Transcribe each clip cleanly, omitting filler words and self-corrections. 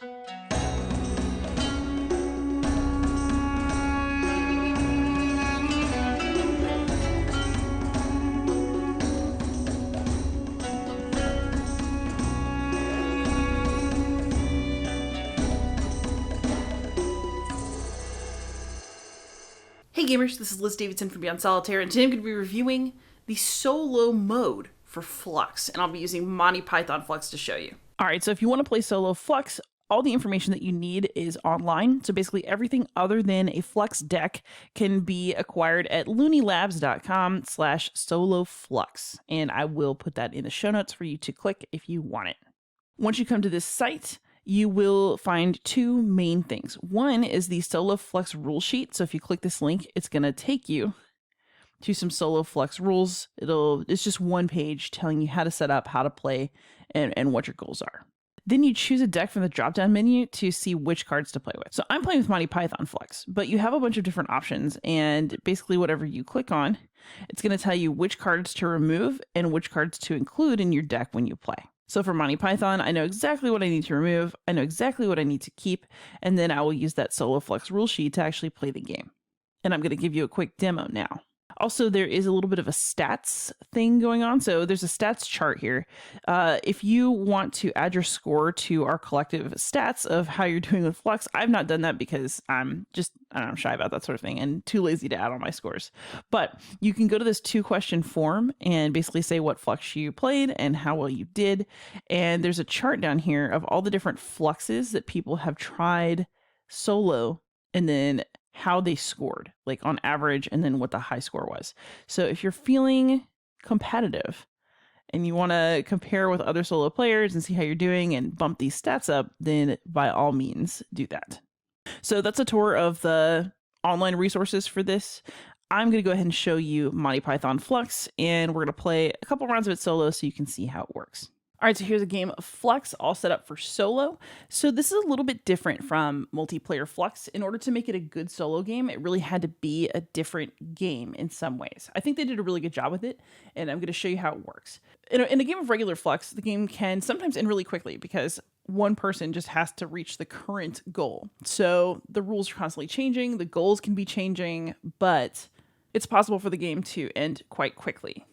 Hey gamers, this is Liz Davidson from Beyond Solitaire, and today I'm going to be reviewing the solo mode for Fluxx, and I'll be using Monty Python Fluxx to show you. Alright, so if you want to play solo Fluxx, all the information that you need is online. So basically everything other than a Fluxx deck can be acquired at loonylabs.com/soloflux, and I will put that in the show notes for you to click if you want it. Once you come to this site, you will find two main things. One is the Solo Fluxx rule sheet. So if you click this link, it's going to take you to some Solo Fluxx rules. It's just one page telling you how to set up, how to play, and what your goals are. Then you choose a deck from the drop-down menu to see which cards to play with. So I'm playing with Monty Python Fluxx, but you have a bunch of different options, and basically whatever you click on, it's going to tell you which cards to remove and which cards to include in your deck when you play. So for Monty Python, I know exactly what I need to remove, I know exactly what I need to keep, and then I will use that Solo Fluxx rule sheet to actually play the game. And I'm going to give you a quick demo now. Also, there is a little bit of a stats thing going on. So there's a stats chart here. If you want to add your score to our collective stats of how you're doing with Fluxx, I've not done that because I'm shy about that sort of thing and too lazy to add all my scores. But you can go to this 2-question form and basically say what Fluxx you played and how well you did. And there's a chart down here of all the different Fluxxes that people have tried solo and then how they scored, like on average, and then what the high score was. So if you're feeling competitive and you want to compare with other solo players and see how you're doing and bump these stats up, then by all means do that. So that's a tour of the online resources for this. I'm going to go ahead and show you Monty Python Fluxx, and we're going to play a couple rounds of it solo so you can see how it works. All right, so here's a game of Fluxx all set up for solo. So this is a little bit different from multiplayer Fluxx. In order to make it a good solo game, it really had to be a different game in some ways. I think they did a really good job with it, and I'm going to show you how it works. In a game of regular Fluxx, the game can sometimes end really quickly because one person just has to reach the current goal. So the rules are constantly changing, the goals can be changing, but it's possible for the game to end quite quickly.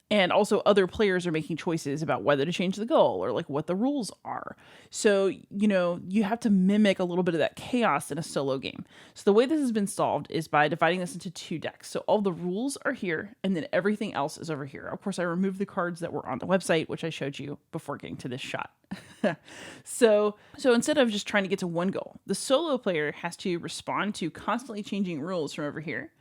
And also other players are making choices about whether to change the goal or like what the rules are. So, you have to mimic a little bit of that chaos in a solo game. So the way this has been solved is by dividing this into 2 decks. So all the rules are here and then everything else is over here. Of course, I removed the cards that were on the website, which I showed you before getting to this shot. So instead of just trying to get to one goal, the solo player has to respond to constantly changing rules from over here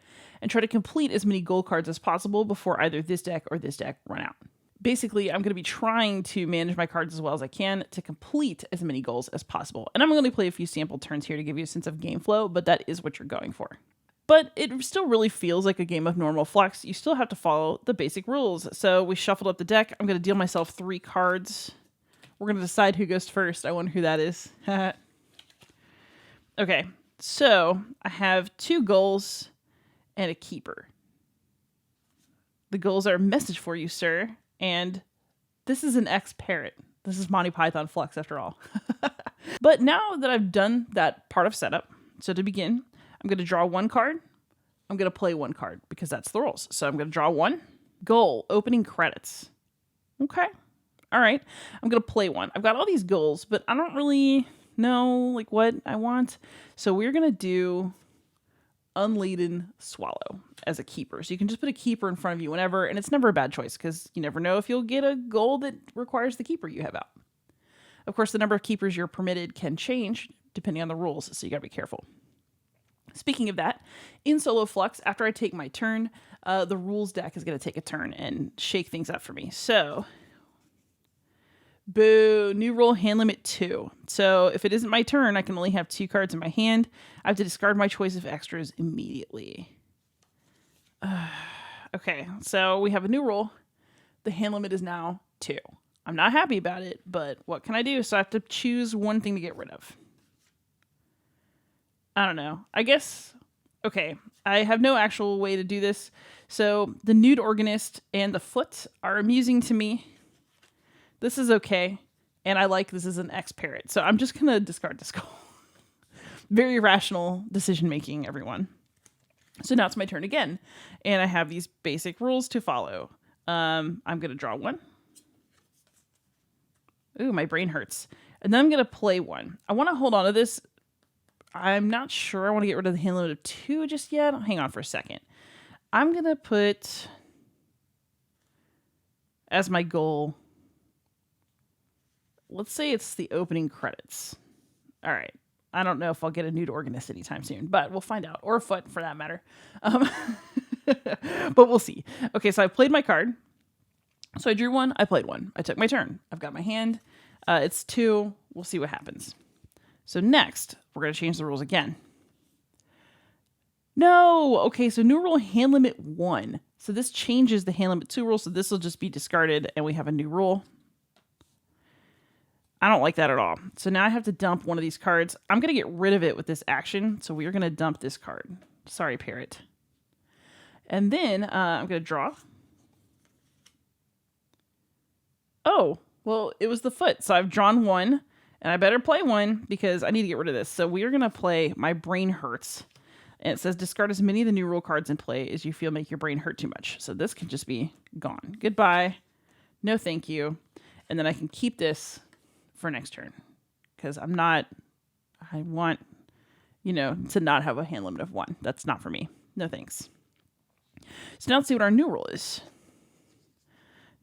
and try to complete as many goal cards as possible before either this deck or this deck run out. Basically, I'm going to be trying to manage my cards as well as I can to complete as many goals as possible. And I'm going to play a few sample turns here to give you a sense of game flow, but that is what you're going for. But it still really feels like a game of normal Fluxx. You still have to follow the basic rules. So we shuffled up the deck. I'm going to deal myself 3 cards. We're going to decide who goes first. I wonder who that is. Okay, so I have 2 goals and a keeper. The goals are: message for you, sir. And this is an ex-parrot. This is Monty Python Fluxx after all. But now that I've done that part of setup, so to begin, I'm going to draw 1 card. I'm going to play 1 card because that's the rules. So I'm going to draw 1. Goal, opening credits. Okay. All right. I'm going to play 1. I've got all these goals, but I don't really know like what I want. So we're going to do Unladen Swallow as a keeper. So you can just put a keeper in front of you whenever, and it's never a bad choice because you never know if you'll get a goal that requires the keeper you have out. Of course, the number of keepers you're permitted can change depending on the rules, so you gotta be careful. Speaking of that, in solo Fluxx, after I take my turn, the rules deck is gonna take a turn and shake things up for me. So, boo, new rule, hand limit 2. So if it isn't my turn, I can only have 2 cards in my hand. I have to discard my choice of extras immediately. Okay, so we have a new rule. The hand limit is now 2. I'm not happy about it, but what can I do? So I have to choose one thing to get rid of. I don't know. I guess, okay, I have no actual way to do this. So the nude organist and the foot are amusing to me. This is okay. And I like this as an X parrot. So I'm just going to discard this call. Very rational decision making, everyone. So now it's my turn again. And I have these basic rules to follow. I'm going to draw one. Ooh, my brain hurts. And then I'm going to play one. I want to hold on to this. I'm not sure I want to get rid of the hand limit of 2 just yet. Hang on for a second. I'm going to put as my goal, let's say it's the opening credits. All right. I don't know if I'll get a nude organist anytime soon, but we'll find out. Or a foot, for that matter. But we'll see. Okay, so I played my card. So I drew one. I played one. I took my turn. I've got my hand. It's 2. We'll see what happens. So next, we're going to change the rules again. No! Okay, so new rule, hand limit 1. So this changes the hand limit 2 rule, so this will just be discarded, and we have a new rule. I don't like that at all. So now I have to dump one of these cards. I'm going to get rid of it with this action, so we are going to dump this card. Sorry, parrot. And then I'm going to draw. Oh, well, it was the foot, so I've drawn one. And I better play one because I need to get rid of this. So we are going to play My Brain Hurts. And it says discard as many of the new rule cards in play as you feel make your brain hurt too much. So this can just be gone. Goodbye. No thank you. And then I can keep this for next turn. Because I want, to not have a hand limit of 1. That's not for me. No thanks. So now let's see what our new rule is.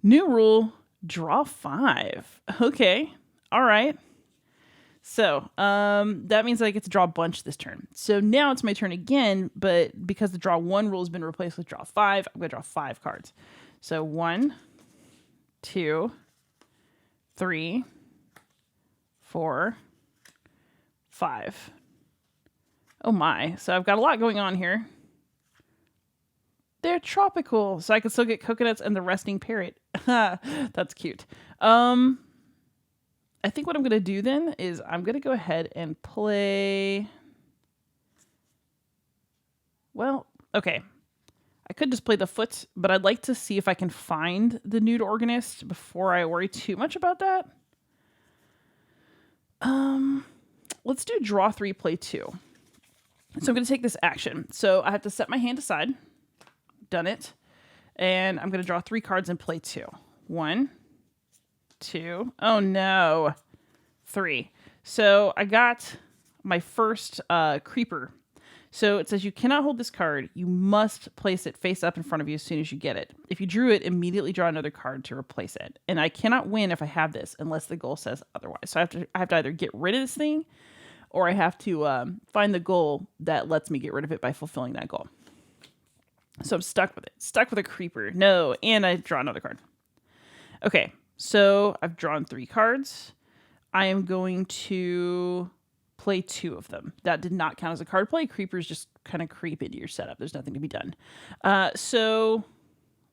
New rule, draw 5. Okay. All right. So that means I get to draw a bunch this turn. So now it's my turn again, but because the draw 1 rule has been replaced with draw 5, I'm going to draw 5 cards. So 1, 2, 3, 4, 5. Oh my. So I've got a lot going on here. They're tropical, so I can still get coconuts and the resting parrot. That's cute. I think what I'm going to do then is I'm going to go ahead and play. Well, okay. I could just play the foot, but I'd like to see if I can find the nude organist before I worry too much about that. Let's do draw 3, play 2. So I'm going to take this action. So I have to set my hand aside. Done it. And I'm going to draw 3 cards and play 2. 1, 2. Oh no. 3. So I got my first creeper. So it says you cannot hold this card. You must place it face up in front of you as soon as you get it. If you drew it, immediately draw another card to replace it. And I cannot win if I have this unless the goal says otherwise. So I have to either get rid of this thing or I have to find the goal that lets me get rid of it by fulfilling that goal. So I'm stuck with it. Stuck with a creeper. No, and I draw another card. Okay, so I've drawn 3 cards. I am going to play 2 of them. That did not count as a card play. Creepers just kind of creep into your setup. There's nothing to be done. So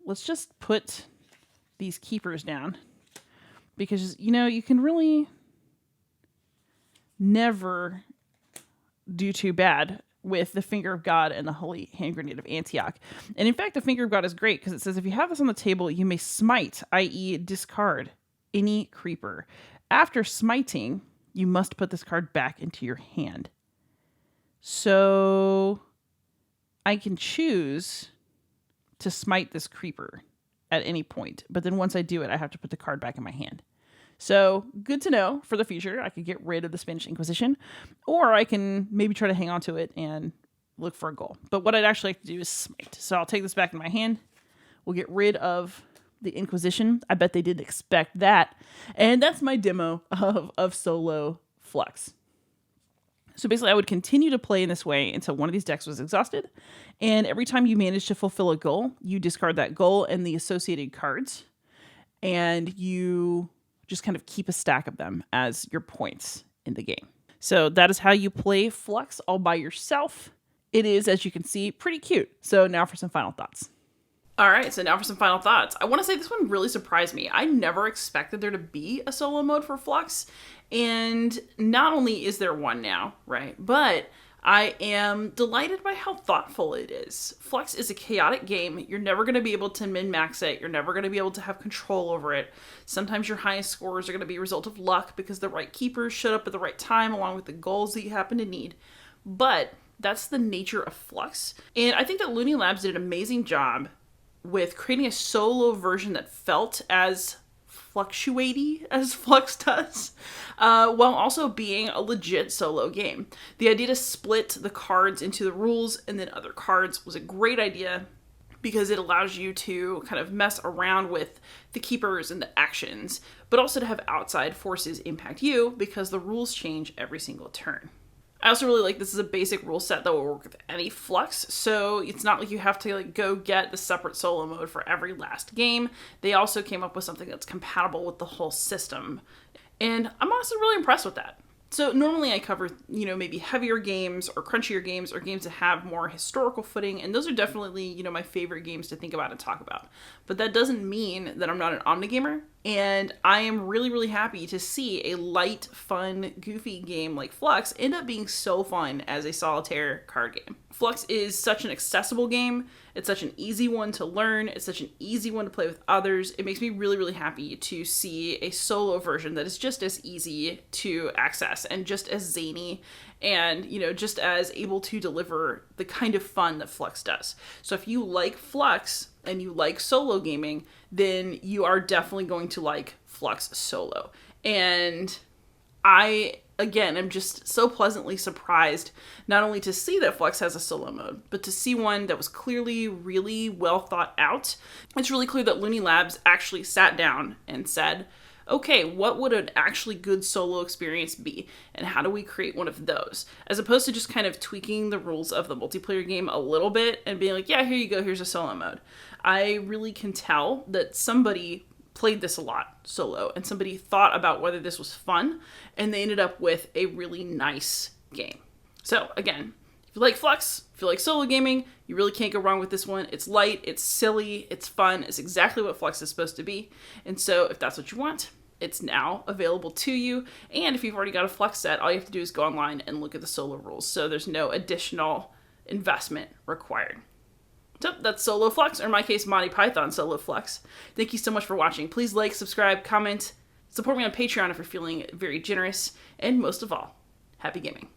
let's just put these keepers down because, you can really never do too bad with the Finger of God and the Holy Hand Grenade of Antioch. And in fact, the Finger of God is great because it says if you have this on the table, you may smite, i.e. discard any creeper. After smiting, you must put this card back into your hand. So I can choose to smite this creeper at any point. But then once I do it, I have to put the card back in my hand. So good to know for the future. I could get rid of the Spanish Inquisition, or I can maybe try to hang on to it and look for a goal. But what I'd actually like to do is smite. So I'll take this back in my hand. We'll get rid of the Inquisition. I bet they didn't expect that. And that's my demo of solo Fluxx. So basically I would continue to play in this way until one of these decks was exhausted. And every time you manage to fulfill a goal, you discard that goal and the associated cards. And you just kind of keep a stack of them as your points in the game. So that is how you play Fluxx all by yourself. It is, as you can see, pretty cute. So now for some final thoughts. All right, so now for some final thoughts. I want to say this one really surprised me. I never expected there to be a solo mode for Fluxx. And not only is there one now, right? But I am delighted by how thoughtful it is. Fluxx is a chaotic game. You're never going to be able to min-max it. You're never going to be able to have control over it. Sometimes your highest scores are going to be a result of luck because the right keepers showed up at the right time along with the goals that you happen to need. But that's the nature of Fluxx. And I think that Looney Labs did an amazing job with creating a solo version that felt as fluctuaty as Fluxx does, while also being a legit solo game. The idea to split the cards into the rules and then other cards was a great idea because it allows you to kind of mess around with the keepers and the actions, but also to have outside forces impact you because the rules change every single turn. I also really like this is a basic rule set that will work with any Fluxx, so it's not like you have to go get the separate solo mode for every last game. They also came up with something that's compatible with the whole system, and I'm honestly really impressed with that. So normally I cover, maybe heavier games or crunchier games or games that have more historical footing, and those are definitely, my favorite games to think about and talk about. But that doesn't mean that I'm not an omnigamer, and I am really, really happy to see a light, fun, goofy game like Fluxx end up being so fun as a solitaire card game. Fluxx is such an accessible game. It's such an easy one to learn. It's such an easy one to play with others. It makes me really, really happy to see a solo version that is just as easy to access and just as zany and, just as able to deliver the kind of fun that Fluxx does. So if you like Fluxx and you like solo gaming, then you are definitely going to like Fluxx Solo. And I, again, am just so pleasantly surprised not only to see that Fluxx has a solo mode, but to see one that was clearly really well thought out. It's really clear that Looney Labs actually sat down and said, okay, what would an actually good solo experience be? And how do we create one of those? As opposed to just kind of tweaking the rules of the multiplayer game a little bit and being like, yeah, here you go, here's a solo mode. I really can tell that somebody played this a lot solo and somebody thought about whether this was fun and they ended up with a really nice game. So again, if you like Fluxx, if you like solo gaming, you really can't go wrong with this one. It's light, it's silly, it's fun, it's exactly what Fluxx is supposed to be. And so if that's what you want, it's now available to you. And if you've already got a Fluxx set, all you have to do is go online and look at the solo rules. So there's no additional investment required. So that's Solo Fluxx, or in my case, Monty Python Solo Fluxx. Thank you so much for watching. Please like, subscribe, comment, support me on Patreon if you're feeling very generous, and most of all, happy gaming.